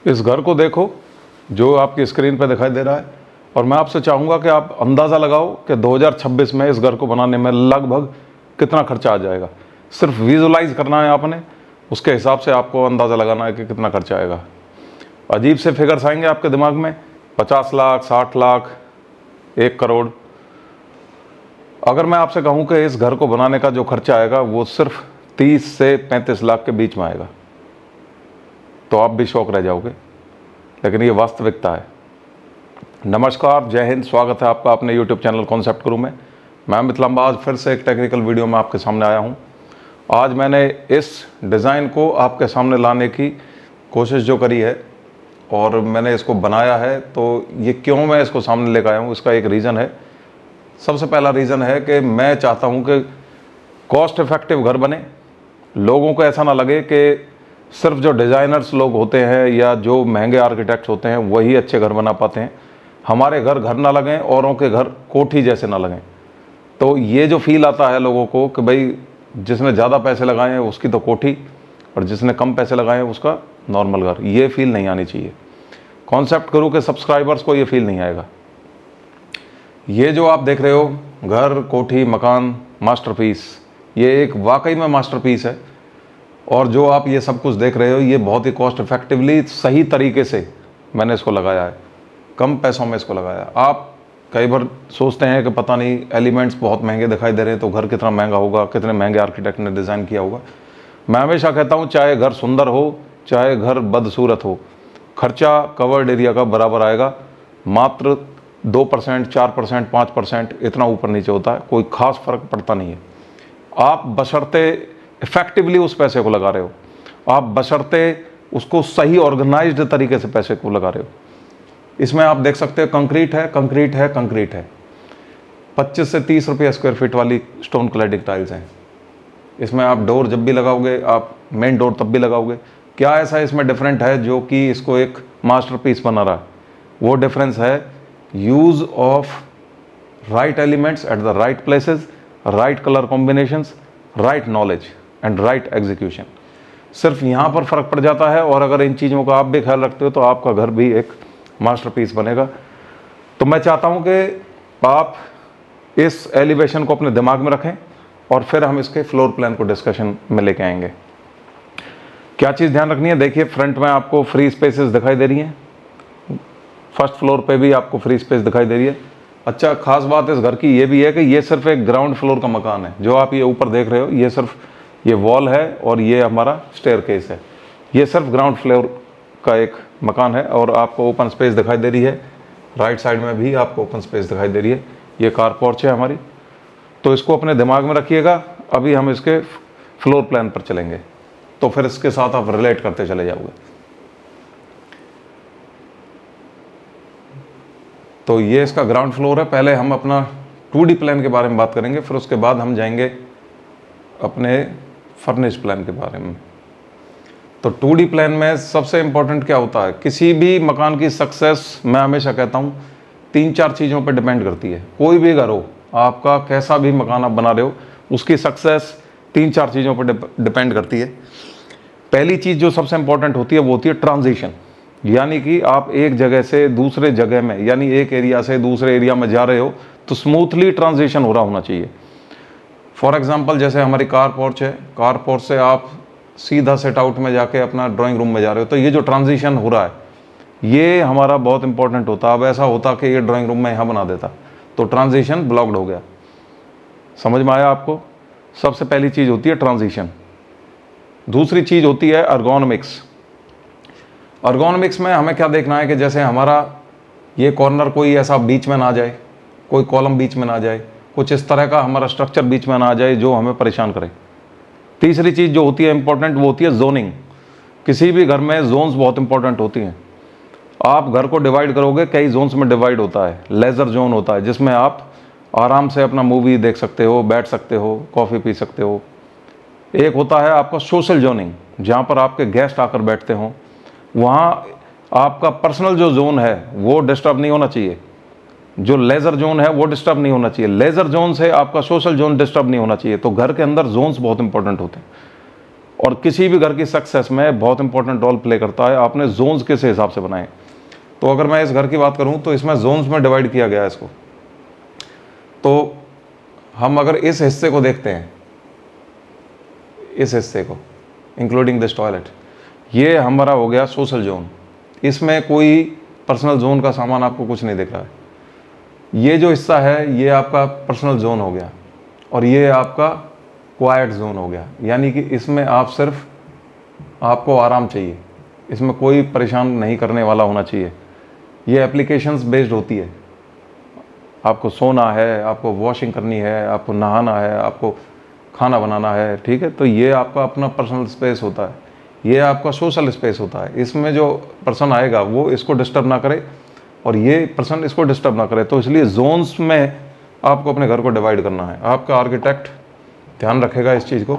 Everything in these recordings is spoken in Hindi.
इस घर को देखो जो आपकी स्क्रीन पर दिखाई दे रहा है, और मैं आपसे चाहूँगा कि आप अंदाज़ा लगाओ कि 2026 में इस घर को बनाने में लगभग कितना खर्चा आ जाएगा। सिर्फ विजुलाइज करना है आपने, उसके हिसाब से आपको अंदाज़ा लगाना है कि कितना खर्चा आएगा। अजीब से फिगर्स आएंगे आपके दिमाग में, 50 लाख, 60 लाख, 1 करोड़। अगर मैं आपसे कहूँ कि इस घर को बनाने का जो खर्चा आएगा वो सिर्फ 30 से 35 लाख के बीच में आएगा, तो आप भी शौक रह जाओगे, लेकिन ये वास्तविकता है। नमस्कार, जय हिंद, स्वागत है आपका अपने YouTube चैनल कॉन्सेप्ट गुरु में। मैं अमित लंबा आज फिर से एक टेक्निकल वीडियो में आपके सामने आया हूँ। आज मैंने इस डिज़ाइन को आपके सामने लाने की कोशिश जो करी है और मैंने इसको बनाया है, तो ये क्यों मैं इसको सामने लेकर आया हूँ, इसका एक रीज़न है। सबसे पहला रीज़न है कि मैं चाहता हूँ कि कॉस्ट इफ़ेक्टिव घर बने। लोगों को ऐसा ना लगे कि सिर्फ जो डिज़ाइनर्स लोग होते हैं या जो महंगे आर्किटेक्ट्स होते हैं वही अच्छे घर बना पाते हैं। हमारे घर घर ना लगें, औरों के घर कोठी जैसे ना लगें। तो ये जो फील आता है लोगों को कि भाई जिसने ज़्यादा पैसे लगाए हैं उसकी तो कोठी, और जिसने कम पैसे लगाए हैं उसका नॉर्मल घर, ये फील नहीं आनी चाहिए। कॉन्सेप्ट गुरु के सब्सक्राइबर्स को ये फील नहीं आएगा। ये जो आप देख रहे हो घर, कोठी, मकान, मास्टरपीस, ये एक वाकई में मास्टरपीस है। और जो आप ये सब कुछ देख रहे हो ये बहुत ही कॉस्ट इफेक्टिवली सही तरीके से मैंने इसको लगाया है, कम पैसों में इसको लगाया। आप कई बार सोचते हैं कि पता नहीं एलिमेंट्स बहुत महंगे दिखाई दे रहे हैं तो घर कितना महंगा होगा, कितने महंगे आर्किटेक्ट ने डिज़ाइन किया होगा। मैं हमेशा कहता हूँ चाहे घर सुंदर हो चाहे घर बदसूरत हो, खर्चा कवर्ड एरिया का बराबर आएगा। मात्र 2%, 4%, 5% इतना ऊपर नीचे होता है, कोई ख़ास फ़र्क पड़ता नहीं है। आप बशर्ते इफेक्टिवली उस पैसे को लगा रहे हो, आप बशर्ते उसको सही ऑर्गेनाइज्ड तरीके से पैसे को लगा रहे हो। इसमें आप देख सकते हो कंक्रीट है, कंक्रीट है, कंक्रीट है। 25 से 30 रुपये स्क्वायर फीट वाली स्टोन क्लैडिंग टाइल्स हैं। इसमें आप डोर जब भी लगाओगे, आप मेन डोर तब भी लगाओगे। क्या ऐसा इसमें डिफरेंट है जो कि इसको एक मास्टरपीस बना रहा है? वो डिफरेंस है use of right elements at the right places, right colour combinations, right knowledge and right execution. सिर्फ यहाँ पर फ़र्क पड़ जाता है, और अगर इन चीज़ों का आप भी ख्याल रखते हो तो आपका घर भी एक मास्टरपीस बनेगा। तो मैं चाहता हूँ कि आप इस एलिवेशन को अपने दिमाग में रखें और फिर हम इसके फ्लोर प्लान को डिस्कशन में लेके आएंगे। क्या चीज़ ध्यान रखनी है, देखिए फ्रंट में आपको फ्री स्पेसेस दिखाई दे रही हैं, फर्स्ट फ्लोर पे भी आपको फ्री स्पेस दिखाई दे रही है। अच्छा, खास बात इस घर की ये भी है कि ये सिर्फ एक ग्राउंड फ्लोर का मकान है। जो आप ये ऊपर देख रहे हो ये सिर्फ ये वॉल है और ये हमारा स्टेयरकेस है। ये सिर्फ ग्राउंड फ्लोर का एक मकान है, और आपको ओपन स्पेस दिखाई दे रही है। राइट साइड में भी आपको ओपन स्पेस दिखाई दे रही है। ये कार पोर्च है हमारी। तो इसको अपने दिमाग में रखिएगा। अभी हम इसके फ्लोर प्लान पर चलेंगे, तो फिर इसके साथ आप रिलेट करते चले जाओगे। तो ये इसका ग्राउंड फ्लोर है। पहले हम अपना 2D प्लान के बारे में बात करेंगे, फिर उसके बाद हम जाएंगे अपने फर्निश प्लान के बारे में। तो 2D प्लान में सबसे इम्पोर्टेंट क्या होता है? किसी भी मकान की सक्सेस मैं हमेशा कहता हूँ 3-4 चीज़ों पर डिपेंड करती है। कोई भी घर हो, आपका कैसा भी मकान आप बना रहे हो, उसकी सक्सेस 3-4 चीज़ों पर डिपेंड करती है। पहली चीज़ जो सबसे इम्पोर्टेंट होती है वो होती है ट्रांजिशन, यानी कि आप एक जगह से दूसरे जगह में, यानी एक एरिया से दूसरे एरिया में जा रहे हो तो स्मूथली ट्रांजिशन हो रहा होना चाहिए। फॉर एग्जांपल जैसे हमारी कार पोर्च है, कार पोर्च से आप सीधा सेट आउट में जाके अपना ड्राइंग रूम में जा रहे हो, तो ये जो ट्रांजिशन हो रहा है ये हमारा बहुत इंपॉर्टेंट होता। अब ऐसा होता कि ये ड्राइंग रूम में यहाँ बना देता तो ट्रांजिशन ब्लॉक्ड हो गया। समझ में आया आपको? सबसे पहली चीज़ होती है ट्रांजिशन। दूसरी चीज़ होती है अर्गोनॉमिक्स। अर्गोनॉमिक्स में हमें क्या देखना है कि जैसे हमारा ये कॉर्नर कोई ऐसा बीच में ना जाए, कोई कॉलम बीच में ना जाए, कुछ इस तरह का हमारा स्ट्रक्चर बीच में ना आ जाए जो हमें परेशान करे। तीसरी चीज़ जो होती है इंपॉर्टेंट वो होती है जोनिंग। किसी भी घर में जोन्स बहुत इंपॉर्टेंट होती हैं। आप घर को डिवाइड करोगे, कई जोन्स में डिवाइड होता है। लेज़र जोन होता है जिसमें आप आराम से अपना मूवी देख सकते हो, बैठ सकते हो, कॉफ़ी पी सकते हो। एक होता है आपका सोशल जोनिंग, जहाँ पर आपके गेस्ट आकर बैठते हों। वहाँ आपका पर्सनल जो जोन है वो डिस्टर्ब नहीं होना चाहिए। जो लेज़र जोन है वो डिस्टर्ब नहीं होना चाहिए। लेज़र जोन से आपका सोशल जोन डिस्टर्ब नहीं होना चाहिए। तो घर के अंदर जोन्स बहुत इंपॉर्टेंट होते हैं। और किसी भी घर की सक्सेस में बहुत इंपॉर्टेंट रोल प्ले करता है आपने जोन्स किस हिसाब से बनाए। तो अगर मैं इस घर की बात करूं तो इसमें जोन्स में डिवाइड किया गया है इसको। तो हम अगर इस हिस्से को देखते हैं, इस हिस्से को इंक्लूडिंग दिस टॉयलेट, ये हमारा हो गया सोशल जोन। इसमें कोई पर्सनल जोन का सामान आपको कुछ नहीं दिख रहा है। ये जो हिस्सा है ये आपका पर्सनल जोन हो गया और ये आपका क्वाइट जोन हो गया, यानी कि इसमें आप सिर्फ आपको आराम चाहिए, इसमें कोई परेशान नहीं करने वाला होना चाहिए। ये एप्लीकेशंस बेस्ड होती है, आपको सोना है, आपको वॉशिंग करनी है, आपको नहाना है, आपको खाना बनाना है, ठीक है। तो ये आपका अपना पर्सनल स्पेस होता है, ये आपका सोशल स्पेस होता है। इसमें जो पर्सन आएगा वो इसको डिस्टर्ब ना करे और ये पर्सन इसको डिस्टर्ब ना करे। तो इसलिए जोन्स में आपको अपने घर को डिवाइड करना है। आपका आर्किटेक्ट ध्यान रखेगा इस चीज़ को।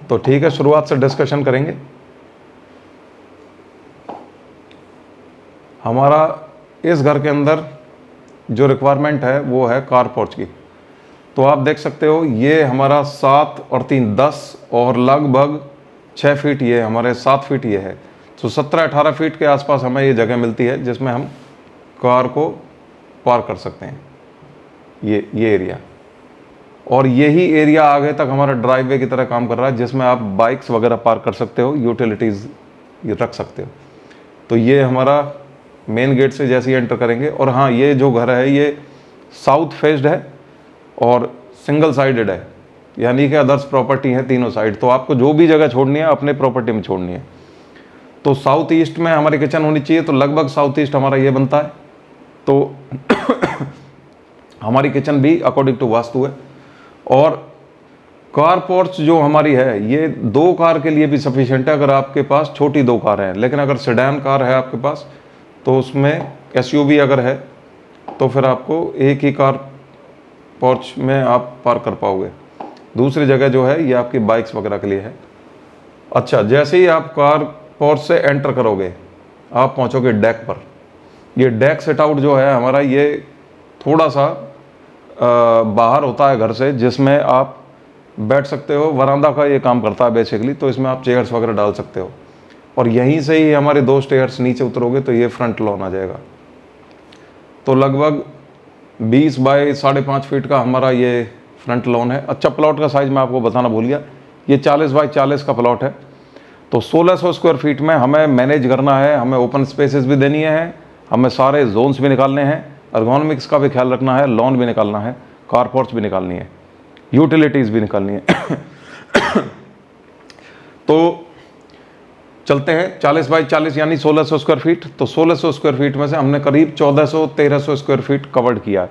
तो ठीक है, शुरुआत से डिस्कशन करेंगे। हमारा इस घर के अंदर जो रिक्वायरमेंट है वो है कार पोर्च की। तो आप देख सकते हो ये हमारा 7 और 3 10 और लगभग 6 फीट, ये हमारे 7 फीट ये है। तो 17-18 फीट के आसपास हमें ये जगह मिलती है जिसमें हम कार को पार्क कर सकते हैं, ये एरिया। और यही एरिया आगे तक हमारा ड्राइववे की तरह काम कर रहा है जिसमें आप बाइक्स वगैरह पार्क कर सकते हो, यूटिलिटीज़ रख सकते हो। तो ये हमारा मेन गेट से जैसे ही एंटर करेंगे। और हाँ, ये जो घर है ये साउथ फेस्ड है और सिंगल साइडेड है, यानी कि अदर्स प्रॉपर्टी है तीनों साइड। तो आपको जो भी जगह छोड़नी है अपने प्रॉपर्टी में छोड़नी है। तो साउथ ईस्ट में हमारी किचन होनी चाहिए, तो लगभग साउथ ईस्ट हमारा ये बनता है। तो हमारी किचन भी अकॉर्डिंग टू वास्तु है। और कार पोर्च जो हमारी है ये 2 कार के लिए भी सफिशिएंट है अगर आपके पास छोटी 2 कार हैं। लेकिन अगर सेडान कार है आपके पास तो उसमें एसयूवी अगर है तो फिर आपको एक ही कार पोर्च में आप पार्क कर पाओगे। दूसरी जगह जो है ये आपकी बाइक्स वगैरह के लिए है। अच्छा, जैसे ही आप कार पोर्च से एंटर करोगे आप पहुंचोगे डेक पर। ये डेक सेट आउट जो है हमारा ये थोड़ा सा बाहर होता है घर से, जिसमें आप बैठ सकते हो। वरांदा का ये काम करता है बेसिकली। तो इसमें आप चेयर्स वगैरह डाल सकते हो और यहीं से ही हमारे 2 स्टेयर्स नीचे उतरोगे तो ये फ्रंट लॉन आ जाएगा। तो लगभग 20 बाई 5.5 फीट का हमारा ये फ्रंट लॉन है। अच्छा, प्लॉट का साइज़ मैं आपको बताना भूल गया, ये 40 बाई 40 का प्लॉट है। तो 1600 स्क्वायर फीट में हमें मैनेज करना है, हमें ओपन स्पेसेस भी देनी है, हमें सारे जोन्स भी निकालने हैं, एर्गोनॉमिक्स का भी ख्याल रखना है, लॉन भी निकालना है, कार पोर्च भी निकालनी है, यूटिलिटीज़ भी निकालनी है। तो चलते हैं 40 बाई 40 यानी 1600 स्क्वायर फीट। तो 1600 स्क्वायर फीट में से हमने करीब 1400-1300 स्क्वायर फीट कवर्ड किया है।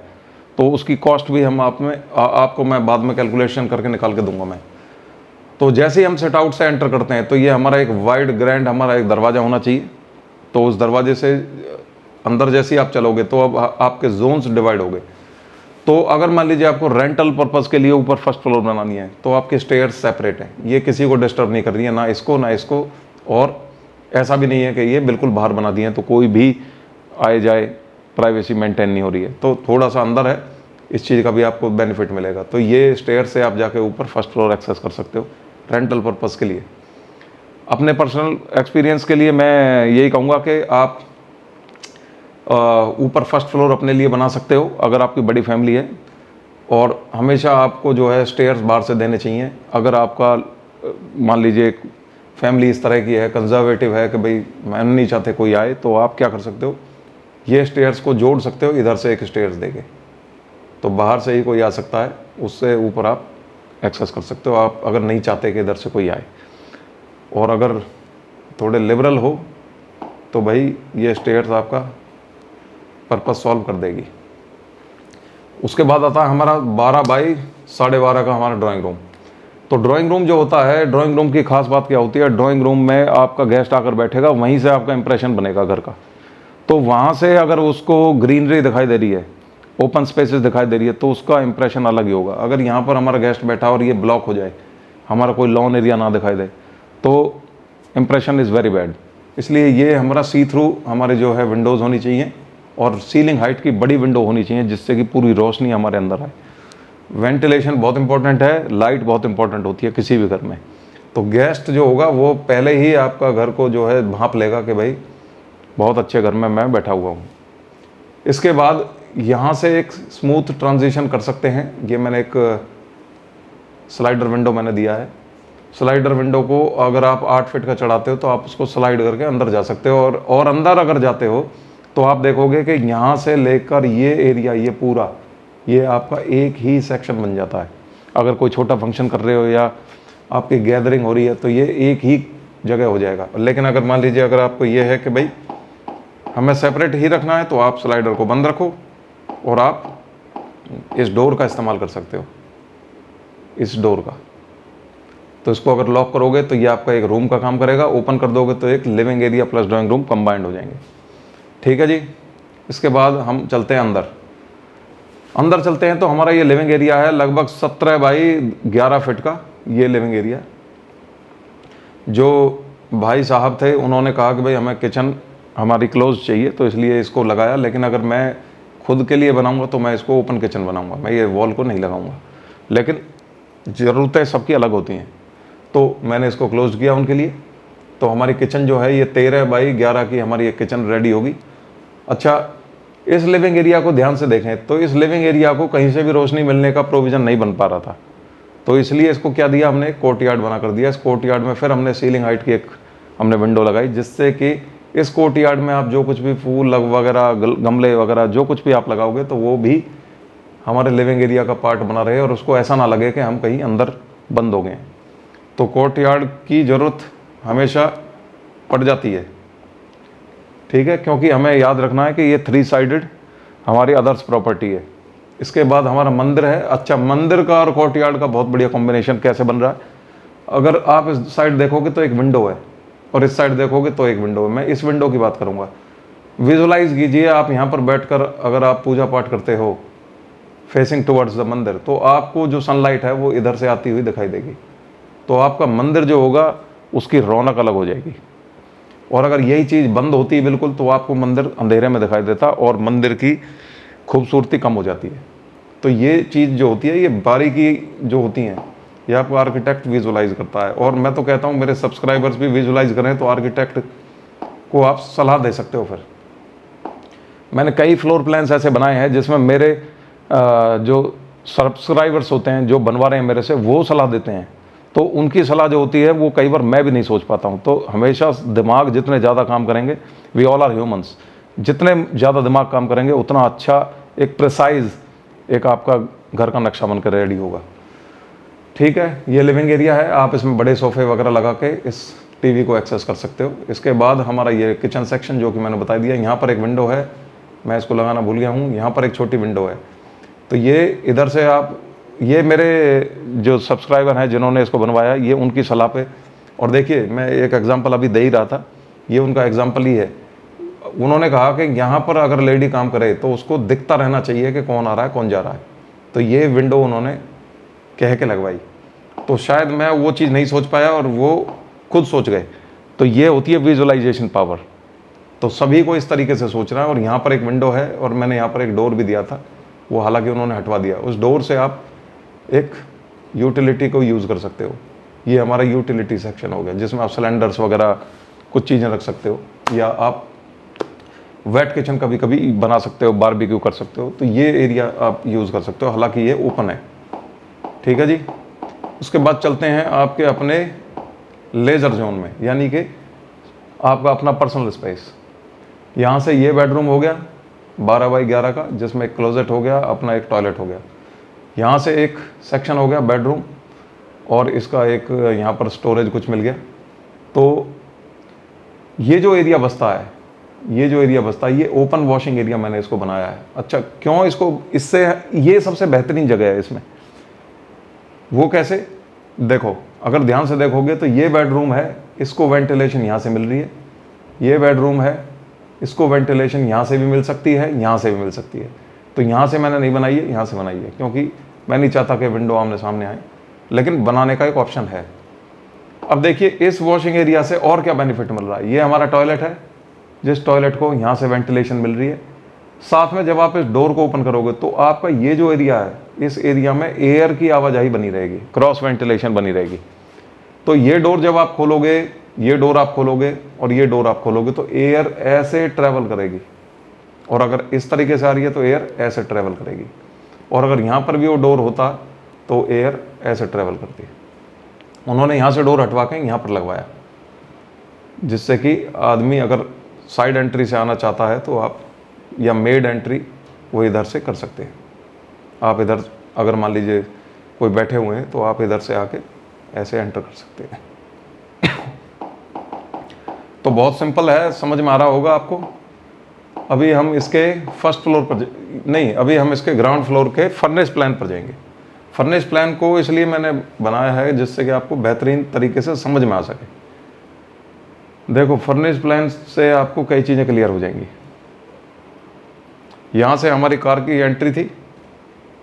तो उसकी कॉस्ट भी हम आपको मैं बाद में कैलकुलेशन करके निकाल के दूंगा मैं। तो जैसे ही हम सेट आउट से एंटर करते हैं तो ये हमारा एक वाइड ग्रैंड हमारा एक दरवाज़ा होना चाहिए। तो उस दरवाजे से अंदर जैसे ही आप चलोगे तो अब आपके जोन्स डिवाइड हो गए। तो अगर मान लीजिए आपको रेंटल पर्पस के लिए ऊपर फर्स्ट फ्लोर बनानी है तो आपके स्टेयर्स सेपरेट हैं, ये किसी को डिस्टर्ब नहीं कर रही है, ना इसको ना इसको। और ऐसा भी नहीं है कि ये बिल्कुल बाहर बना दिए हैं तो कोई भी आए जाए, प्राइवेसी मेंटेन नहीं हो रही है। तो थोड़ा सा अंदर है, इस चीज़ का भी आपको बेनिफिट मिलेगा। तो ये स्टेयर से आप जाके ऊपर फर्स्ट फ्लोर एक्सेस कर सकते हो रेंटल पर्पस के लिए। अपने पर्सनल एक्सपीरियंस के लिए मैं यही कहूँगा कि आप ऊपर फर्स्ट फ्लोर अपने लिए बना सकते हो अगर आपकी बड़ी फैमिली है। और हमेशा आपको जो है स्टेयर्स बाहर से देने चाहिए। अगर आपका मान लीजिए फैमिली इस तरह की है, कंजर्वेटिव है कि भाई मैं नहीं चाहते कोई आए, तो आप क्या कर सकते हो, ये स्टेयर्स को जोड़ सकते हो, इधर से एक स्टेयर्स देके। तो बाहर से ही कोई आ सकता है, उससे ऊपर आप एक्सेस कर सकते हो, आप अगर नहीं चाहते कि इधर से कोई आए। और अगर थोड़े लिबरल हो तो भाई ये स्टेयर्स आपका पर्पस सॉल्व कर देगी। उसके बाद आता है हमारा 12 बाई 12.5 का हमारा ड्राइंग रूम। तो ड्राइंग रूम जो होता है, ड्राइंग रूम की खास बात क्या होती है, ड्राइंग रूम में आपका गेस्ट आकर बैठेगा, वहीं से आपका इंप्रेशन बनेगा घर का। तो वहाँ से अगर उसको ग्रीनरी दिखाई दे रही है, ओपन स्पेसेस दिखाई दे रही है, तो उसका इंप्रेशन अलग ही होगा। अगर यहाँ पर हमारा गेस्ट बैठा और ये ब्लॉक हो जाए, हमारा कोई लॉन एरिया ना दिखाई दे, तो इंप्रेशन इज़ वेरी बैड। इसलिए ये हमारा सी थ्रू हमारे जो है विंडोज़ होनी चाहिए और सीलिंग हाइट की बड़ी विंडो होनी चाहिए जिससे कि पूरी रोशनी हमारे अंदर आए। वेंटिलेशन बहुत इंपॉर्टेंट है, लाइट बहुत इंपॉर्टेंट होती है किसी भी घर में। तो गेस्ट जो होगा वो पहले ही आपका घर को जो है भांप लेगा कि भाई बहुत अच्छे घर में मैं बैठा हुआ हूँ। इसके बाद यहाँ से एक स्मूथ ट्रांजिशन कर सकते हैं। ये मैंने एक स्लाइडर विंडो मैंने दिया है। स्लाइडर विंडो को अगर आप 8 फीट का चढ़ाते हो तो आप उसको स्लाइड करके अंदर जा सकते हो, और अंदर अगर जाते हो तो आप देखोगे कि यहाँ से लेकर ये एरिया, ये पूरा, ये आपका एक ही सेक्शन बन जाता है। अगर कोई छोटा फंक्शन कर रहे हो या आपकी गैदरिंग हो रही है तो ये एक ही जगह हो जाएगा। लेकिन अगर मान लीजिए अगर आपको ये है कि भाई हमें सेपरेट ही रखना है, तो आप स्लाइडर को बंद रखो और आप इस डोर का इस्तेमाल कर सकते हो, इस डोर का। तो इसको अगर लॉक करोगे तो ये आपका एक रूम का काम करेगा, ओपन कर दोगे तो एक living area plus drawing room combined हो जाएंगे। ठीक है जी। इसके बाद हम चलते हैं अंदर चलते हैं। तो हमारा ये लिविंग एरिया है लगभग 17 बाई 11 फीट का। ये लिविंग एरिया, जो भाई साहब थे उन्होंने कहा कि भाई हमें किचन हमारी क्लोज चाहिए तो इसलिए इसको लगाया, लेकिन अगर मैं खुद के लिए बनाऊंगा तो मैं इसको ओपन किचन बनाऊंगा, मैं ये वॉल को नहीं लगाऊंगा। लेकिन ज़रूरतें सबकी अलग होती हैं, तो मैंने इसको क्लोज किया उनके लिए। तो हमारी किचन जो है ये 13 बाई 11 की हमारी एक किचन रेडी होगी। अच्छा, इस लिविंग एरिया को ध्यान से देखें तो इस लिविंग एरिया को कहीं से भी रोशनी मिलने का प्रोविज़न नहीं बन पा रहा था, तो इसलिए इसको क्या दिया हमने, कोर्टयार्ड बना कर दिया। इस कोर्टयार्ड में फिर हमने सीलिंग हाइट की एक हमने विंडो लगाई, जिससे कि इस कोर्टयार्ड में आप जो कुछ भी फूल वगैरह, गमले वगैरह जो कुछ भी आप लगाओगे तो वो भी हमारे लिविंग एरिया का पार्ट बना रहे और उसको ऐसा ना लगे कि हम कहीं अंदर बंद हो गए। तो कोर्टयार्ड की ज़रूरत हमेशा पड़ जाती है, ठीक है, क्योंकि हमें याद रखना है कि ये 3 साइडेड हमारी अदर्स प्रॉपर्टी है। इसके बाद हमारा मंदिर है। अच्छा, मंदिर का और कोर्टयार्ड का बहुत बढ़िया कॉम्बिनेशन कैसे बन रहा है, अगर आप इस साइड देखोगे तो एक विंडो है और इस साइड देखोगे तो एक विंडो है। मैं इस विंडो की बात करूंगा। विजुलाइज कीजिए, आप यहाँ पर बैठकर अगर आप पूजा पाठ करते हो फेसिंग टुवर्ड्स द मंदिर, तो आपको जो सनलाइट है वो इधर से आती हुई दिखाई देगी, तो आपका मंदिर जो होगा उसकी रौनक अलग हो जाएगी। और अगर यही चीज़ बंद होती है बिल्कुल तो आपको मंदिर अंधेरे में दिखाई देता और मंदिर की खूबसूरती कम हो जाती है। तो ये चीज़ जो होती है, ये बारीकी जो होती हैं, ये आपको आर्किटेक्ट विजुलाइज करता है। और मैं तो कहता हूँ मेरे सब्सक्राइबर्स भी विजुलाइज करें तो आर्किटेक्ट को आप सलाह दे सकते हो। फिर मैंने कई फ्लोर प्लान्स ऐसे बनाए हैं जिसमें मेरे जो सब्सक्राइबर्स होते हैं जो बनवा रहे हैं मेरे से, वो सलाह देते हैं, तो उनकी सलाह जो होती है वो कई बार मैं भी नहीं सोच पाता हूँ। तो हमेशा दिमाग जितने ज़्यादा काम करेंगे, वी ऑल आर ह्यूमंस, जितने ज़्यादा दिमाग काम करेंगे उतना अच्छा एक प्रिसाइज एक आपका घर का नक्शा बनकर रेडी होगा। ठीक है, ये लिविंग एरिया है। आप इसमें बड़े सोफे वगैरह लगा के इस टीवी को एक्सेस कर सकते हो। इसके बाद हमारा ये किचन सेक्शन जो कि मैंने बता दिया, यहाँ पर एक विंडो है, मैं इसको लगाना भूल गया हूँ। यहाँ पर एक छोटी विंडो है, तो ये इधर से आप, ये मेरे जो सब्सक्राइबर हैं जिन्होंने इसको बनवाया, ये उनकी सलाह पे। और देखिए, मैं एक एग्जांपल अभी दे ही रहा था, ये उनका एग्जांपल ही है। उन्होंने कहा कि यहाँ पर अगर लेडी काम करे तो उसको दिखता रहना चाहिए कि कौन आ रहा है कौन जा रहा है, तो ये विंडो उन्होंने कह के लगवाई। तो शायद मैं वो चीज़ नहीं सोच पाया और वो खुद सोच गए। तो ये होती है विजुअलाइजेशन पावर। तो सभी को इस तरीके से सोचना है। और यहाँ पर एक विंडो है और मैंने यहाँ पर एक डोर भी दिया था, वो हालांकि उन्होंने हटवा दिया। उस डोर से आप एक यूटिलिटी को यूज़ कर सकते हो। ये हमारा यूटिलिटी सेक्शन हो गया, जिसमें आप सिलेंडर्स वगैरह कुछ चीज़ें रख सकते हो, या आप वेट किचन कभी कभी बना सकते हो, बारबेक्यू कर सकते हो। तो ये एरिया आप यूज़ कर सकते हो, हालांकि ये ओपन है। ठीक है जी। उसके बाद चलते हैं आपके अपने लेजर जोन में, यानी कि आपका अपना पर्सनल स्पेस। यहाँ से ये बेडरूम हो गया 12 बाई 11 का, जिसमें एक क्लोजेट हो गया, अपना एक टॉयलेट हो गया। यहाँ से एक सेक्शन हो गया बेडरूम, और इसका एक यहाँ पर स्टोरेज कुछ मिल गया। तो ये जो एरिया बचता है, ये ओपन वॉशिंग एरिया मैंने इसको बनाया है। अच्छा, क्यों इसको, इससे ये सबसे बेहतरीन जगह है इसमें। वो कैसे, देखो, अगर ध्यान से देखोगे तो ये बेडरूम है, इसको वेंटिलेशन यहाँ से मिल रही है। ये बेडरूम है, इसको वेंटिलेशन यहाँ से भी मिल सकती है, यहाँ से भी मिल सकती है। तो यहाँ से मैंने नहीं बनाई है, यहाँ से बनाई है, क्योंकि मैं नहीं चाहता कि विंडो आमने सामने आए, लेकिन बनाने का एक ऑप्शन है। अब देखिए, इस वॉशिंग एरिया से और क्या बेनिफिट मिल रहा है। ये हमारा टॉयलेट है, जिस टॉयलेट को यहाँ से वेंटिलेशन मिल रही है, साथ में जब आप इस डोर को ओपन करोगे तो आपका ये जो एरिया है, इस एरिया में एयर की आवाजाही बनी रहेगी, क्रॉस वेंटिलेशन बनी रहेगी। तो ये डोर जब आप खोलोगे, ये डोर आप खोलोगे और ये डोर आप खोलोगे तो एयर ऐसे ट्रैवल करेगी, और अगर इस तरीके से आ रही है तो एयर ऐसे ट्रैवल करेगी, और अगर यहाँ पर भी वो डोर होता तो एयर ऐसे ट्रैवल करती है। उन्होंने यहाँ से डोर हटवा के यहाँ पर लगवाया, जिससे कि आदमी अगर साइड एंट्री से आना चाहता है तो आप, या मेड एंट्री वो इधर से कर सकते हैं। आप इधर अगर मान लीजिए कोई बैठे हुए हैं तो आप इधर से आके ऐसे एंटर कर सकते हैं। तो बहुत सिंपल है, समझ में आ रहा होगा आपको। अभी हम इसके फर्स्ट फ्लोर पर नहीं, अभी हम इसके ग्राउंड फ्लोर के फर्नेस प्लान पर जाएंगे। फर्नेस प्लान को इसलिए मैंने बनाया है जिससे कि आपको बेहतरीन तरीके से समझ में आ सके। देखो, फर्नेस प्लान से आपको कई चीज़ें क्लियर हो जाएंगी। यहाँ से हमारी कार की एंट्री थी,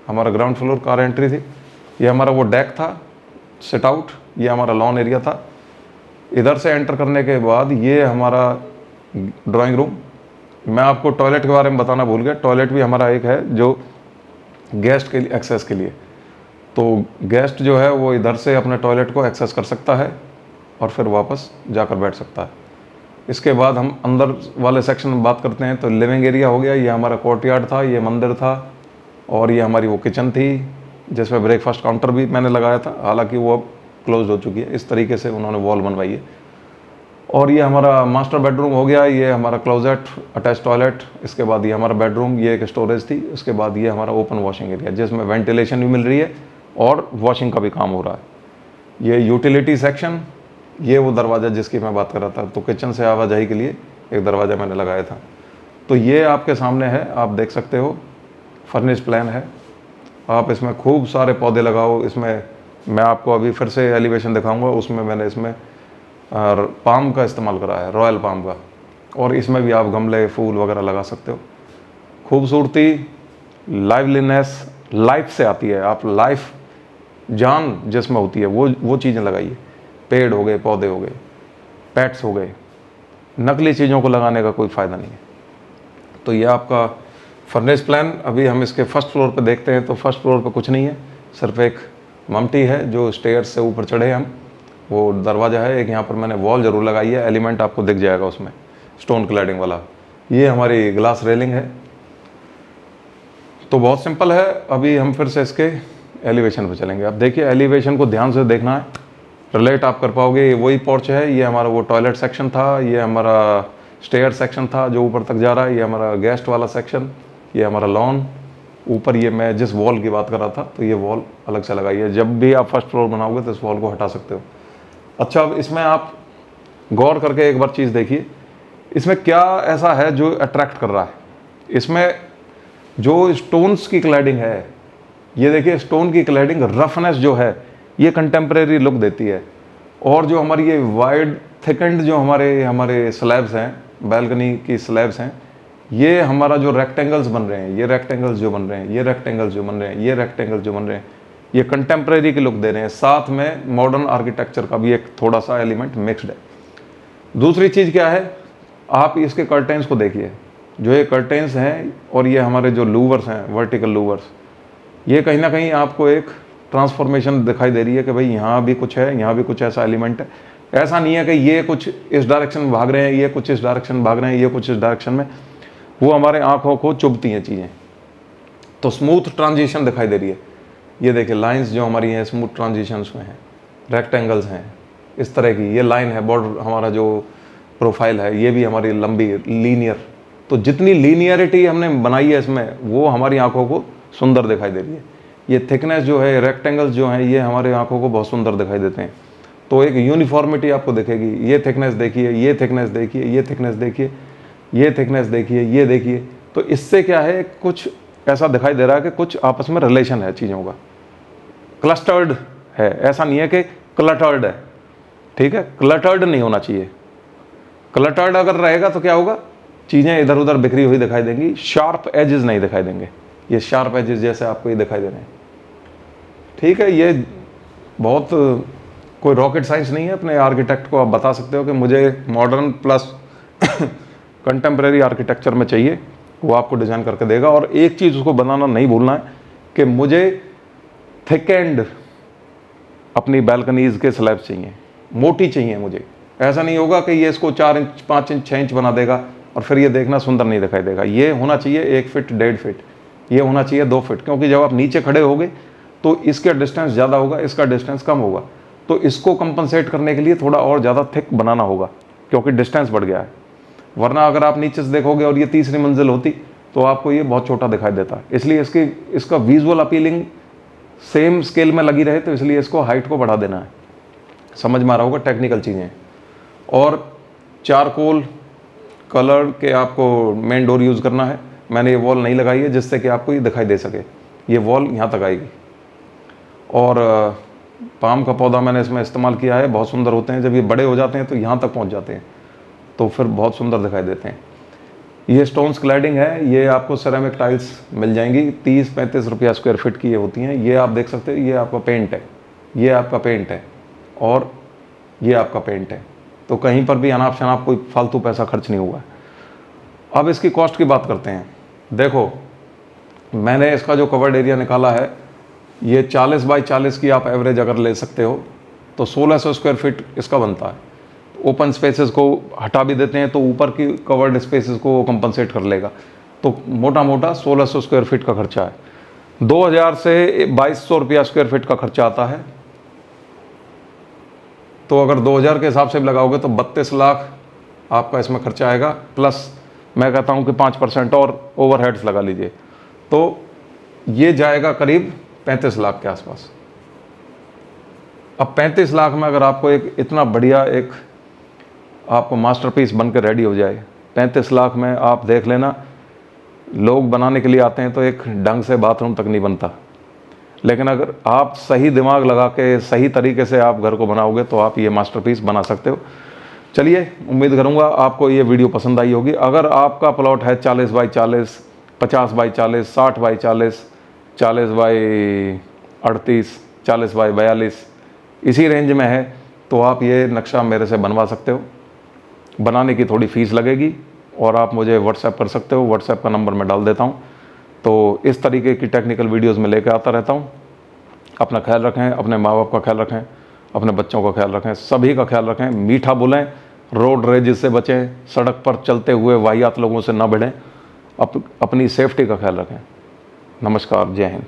हमारा ग्राउंड फ्लोर कार एंट्री थी। ये हमारा वो डेक था, सिट आउट, ये हमारा लॉन एरिया था। इधर से एंटर करने के बाद ये हमारा ड्राइंग रूम। मैं आपको टॉयलेट के बारे में बताना भूल गया, टॉयलेट भी हमारा एक है जो गेस्ट के लिए, एक्सेस के लिए। तो गेस्ट जो है वो इधर से अपने टॉयलेट को एक्सेस कर सकता है और फिर वापस जाकर बैठ सकता है। इसके बाद हम अंदर वाले सेक्शन में बात करते हैं तो लिविंग एरिया हो गया, ये हमारा कोर्टयार्ड था, ये मंदिर था, और ये हमारी वो किचन थी जिसमें ब्रेकफास्ट काउंटर भी मैंने लगाया था, हालांकि वो अब क्लोज हो चुकी है। इस तरीके से उन्होंने वॉल बनवाई है। और ये हमारा मास्टर बेडरूम हो गया, ये हमारा क्लोजेट, अटैच टॉयलेट। इसके बाद ये हमारा बेडरूम, ये एक स्टोरेज थी। उसके बाद ये हमारा ओपन वॉशिंग एरिया जिसमें वेंटिलेशन भी मिल रही है और वॉशिंग का भी काम हो रहा है। ये यूटिलिटी सेक्शन, ये वो दरवाज़ा जिसकी मैं बात कर रहा था। तो किचन से आवाजाही के लिए एक दरवाज़ा मैंने लगाया था। तो ये आपके सामने है, आप देख सकते हो, फर्निश प्लान है। आप इसमें खूब सारे पौधे लगाओ। इसमें मैं आपको अभी फिर से एलिवेशन दिखाऊंगा, उसमें मैंने इसमें पाम का इस्तेमाल करा है, रॉयल पाम का। और इसमें भी आप गमले, फूल वगैरह लगा सकते हो। खूबसूरती, लाइवलीनेस लाइफ से आती है। आप लाइफ, जान जिसमें होती है वो चीज़ें लगाइए। पेड़ हो गए, पौधे हो गए, पेट्स हो गए। नकली चीज़ों को लगाने का कोई फ़ायदा नहीं है। तो ये आपका फर्नेस प्लान। अभी हम इसके फर्स्ट फ्लोर पे देखते हैं तो फर्स्ट फ्लोर पे कुछ नहीं है, सिर्फ एक ममटी है जो स्टेयर्स से ऊपर चढ़े हम, वो दरवाज़ा है एक। यहाँ पर मैंने वॉल ज़रूर लगाई है, एलिमेंट आपको दिख जाएगा उसमें, स्टोन क्लैडिंग वाला। ये हमारी ग्लास रेलिंग है। तो बहुत सिंपल है। अभी हम फिर से इसके एलिवेशन पर चलेंगे। अब देखिए, एलिवेशन को ध्यान से देखना है, रिलेट आप कर पाओगे। वही पोर्च है, ये हमारा वो टॉयलेट सेक्शन था, ये हमारा स्टेयर सेक्शन था जो ऊपर तक जा रहा है, ये हमारा गेस्ट वाला सेक्शन, ये हमारा लॉन। ऊपर ये मैं जिस वॉल की बात कर रहा था, तो ये वॉल अलग से लगाई है। जब भी आप फर्स्ट फ्लोर बनाओगे तो इस वॉल को हटा सकते हो। अच्छा, अब इसमें आप गौर करके एक बार चीज़ देखिए, इसमें क्या ऐसा है जो अट्रैक्ट कर रहा है। इसमें जो स्टोन्स की क्लैडिंग है, ये देखिए, स्टोन की क्लैडिंग रफनेस जो है ये कंटेम्प्रेरी लुक देती है। और जो हमारी ये वाइड थिकेंड जो हमारे स्लैब्स हैं, बैल्कनी की स्लैब्स हैं, ये हमारा जो रेक्टेंगल्स बन रहे हैं, ये रेक्टेंगल्स जो बन रहे हैं, ये रेक्टेंगल्स जो बन रहे हैं, ये रेक्टेंगल्स जो बन रहे हैं, ये कंटेम्प्रेरी की लुक दे रहे हैं। साथ में मॉडर्न आर्किटेक्चर का भी एक थोड़ा सा एलिमेंट मिक्सड है। दूसरी चीज़ क्या है, आप इसके कर्टेंस को देखिए। जो ये कर्टेंस हैं और ये हमारे जो लूवर्स हैं, वर्टिकल लूवर्स, ये कहीं ना कहीं आपको एक ट्रांसफॉर्मेशन दिखाई दे रही है कि भाई यहाँ भी कुछ है, यहाँ भी कुछ ऐसा एलिमेंट है। ऐसा नहीं है कि ये कुछ इस डायरेक्शन में भाग रहे हैं, ये कुछ इस डायरेक्शन में भाग रहे हैं, ये कुछ इस डायरेक्शन में। वो हमारे आंखों को चुभती हैं चीज़ें। तो स्मूथ ट्रांजिशन दिखाई दे रही है। ये देखिए, लाइंस जो हमारी हैं स्मूथ ट्रांजिशंस में हैं, रेक्टेंगल्स हैं इस तरह की। ये लाइन है, बॉर्डर, हमारा जो प्रोफाइल है ये भी हमारी लंबी लीनियर। तो जितनी लीनियरिटी हमने बनाई है इसमें, वो हमारी आंखों को सुंदर दिखाई दे रही है। ये थिकनेस जो है, रेक्टेंगल्स जो हैं, ये हमारे आंखों को बहुत सुंदर दिखाई देते हैं। तो एक यूनिफॉर्मिटी आपको दिखेगी। ये थिकनेस देखिए, ये थिकनेस देखिए, ये थिकनेस देखिए, ये थिकनेस देखिए, ये देखिए। तो इससे क्या है, कुछ ऐसा दिखाई दे रहा है कि कुछ आपस में रिलेशन है चीज़ों का, क्लस्टर्ड है। ऐसा नहीं है कि क्लटर्ड है, ठीक है, क्लटर्ड नहीं होना चाहिए। क्लटर्ड अगर रहेगा तो क्या होगा, चीज़ें इधर उधर बिखरी हुई दिखाई देंगी, शार्प एजेस नहीं दिखाई देंगे। ये शार्प एजेस जैसे आपको ये दिखाई दे रहे हैं, ठीक है। ये बहुत कोई रॉकेट साइंस नहीं है। अपने आर्किटेक्ट को आप बता सकते हो कि मुझे मॉडर्न प्लस कंटेम्प्रेरी आर्किटेक्चर में चाहिए, वो आपको डिज़ाइन करके देगा। और एक चीज़ उसको बनाना नहीं भूलना है कि मुझे थिक एंड अपनी बैल्कनीज़ के स्लैब चाहिए, मोटी चाहिए मुझे। ऐसा नहीं होगा कि ये इसको 4 इंच 5 इंच 6 इंच बना देगा और फिर ये देखना सुंदर नहीं दिखाई देगा। ये होना चाहिए 1 फीट 1.5 फीट, ये होना चाहिए 2 फीट, क्योंकि जब आप नीचे खड़े होगे तो इसका डिस्टेंस ज़्यादा होगा, इसका डिस्टेंस कम होगा। तो इसको कंपनसेट करने के लिए थोड़ा और ज़्यादा थिक बनाना होगा, क्योंकि डिस्टेंस बढ़ गया है। वरना अगर आप नीचे से देखोगे और ये तीसरी मंजिल होती तो आपको ये बहुत छोटा दिखाई देता। इसलिए इसका विजुअल अपीलिंग सेम स्केल में लगी रहे, तो इसलिए इसको हाइट को बढ़ा देना है। समझ में आ रहा होगा टेक्निकल चीज़ें। और चारकोल कलर के आपको मेन डोर यूज़ करना है। मैंने ये वॉल नहीं लगाई है जिससे कि आपको ये दिखाई दे सके। ये वॉल यहाँ तक आएगी। और पाम का पौधा मैंने इसमें इस्तेमाल किया है, बहुत सुंदर होते हैं। जब ये बड़े हो जाते हैं तो यहाँ तक पहुँच जाते हैं, तो फिर बहुत सुंदर दिखाई देते हैं। ये स्टोन्स क्लैडिंग है, ये आपको सेरेमिक टाइल्स मिल जाएंगी, 30-35 रुपया स्क्वायर फीट की ये होती हैं। ये आप देख सकते हैं, ये आपका पेंट है, ये आपका पेंट है और ये आपका पेंट है। तो कहीं पर भी अनाप शनाप कोई फालतू पैसा खर्च नहीं हुआ है। अब इसकी कॉस्ट की बात करते हैं। देखो, मैंने इसका जो कवर्ड एरिया निकाला है, ये 40 बाई 40 की आप एवरेज अगर ले सकते हो तो 1600 स्क्वायर फीट इसका बनता है। ओपन स्पेसेस को हटा भी देते हैं तो ऊपर की कवर्ड स्पेसेस को कंपनसेट कर लेगा। तो मोटा मोटा 1600 स्क्वायर फीट का खर्चा है। 2000 से 2200 रुपया स्क्वायर फीट का खर्चा आता है। तो अगर 2000 के हिसाब से भी लगाओगे तो 32 लाख आपका इसमें खर्चा आएगा। प्लस मैं कहता हूँ कि 5% और ओवरहेड्स लगा लीजिए, तो ये जाएगा करीब 35 लाख के आसपास। अब 35 लाख में अगर आपको एक इतना बढ़िया एक आपको मास्टरपीस बन के रेडी हो जाए, 35 लाख में आप देख लेना, लोग बनाने के लिए आते हैं तो एक ढंग से बाथरूम तक नहीं बनता। लेकिन अगर आप सही दिमाग लगा के सही तरीके से आप घर को बनाओगे तो आप ये मास्टरपीस बना सकते हो। चलिए, उम्मीद करूँगा आपको ये वीडियो पसंद आई होगी। अगर आपका प्लॉट है 40 by 40, 50 by 40, 60 by 40, 40 by 38, 40 by 42, इसी रेंज में है, तो आप ये नक्शा मेरे से बनवा सकते हो। बनाने की थोड़ी फ़ीस लगेगी और आप मुझे व्हाट्सएप कर सकते हो। व्हाट्सएप का नंबर मैं डाल देता हूँ। तो इस तरीके की टेक्निकल वीडियोस में लेकर आता रहता हूँ। अपना ख्याल रखें, अपने माँ बाप का ख्याल रखें, अपने बच्चों का ख्याल रखें, सभी का ख्याल रखें। मीठा बोलें, रोड रेजेस से बचें, सड़क पर चलते हुए वाहियात लोगों से ना भिड़ें, अपनी सेफ्टी का ख्याल रखें। नमस्कार, जय हिंद।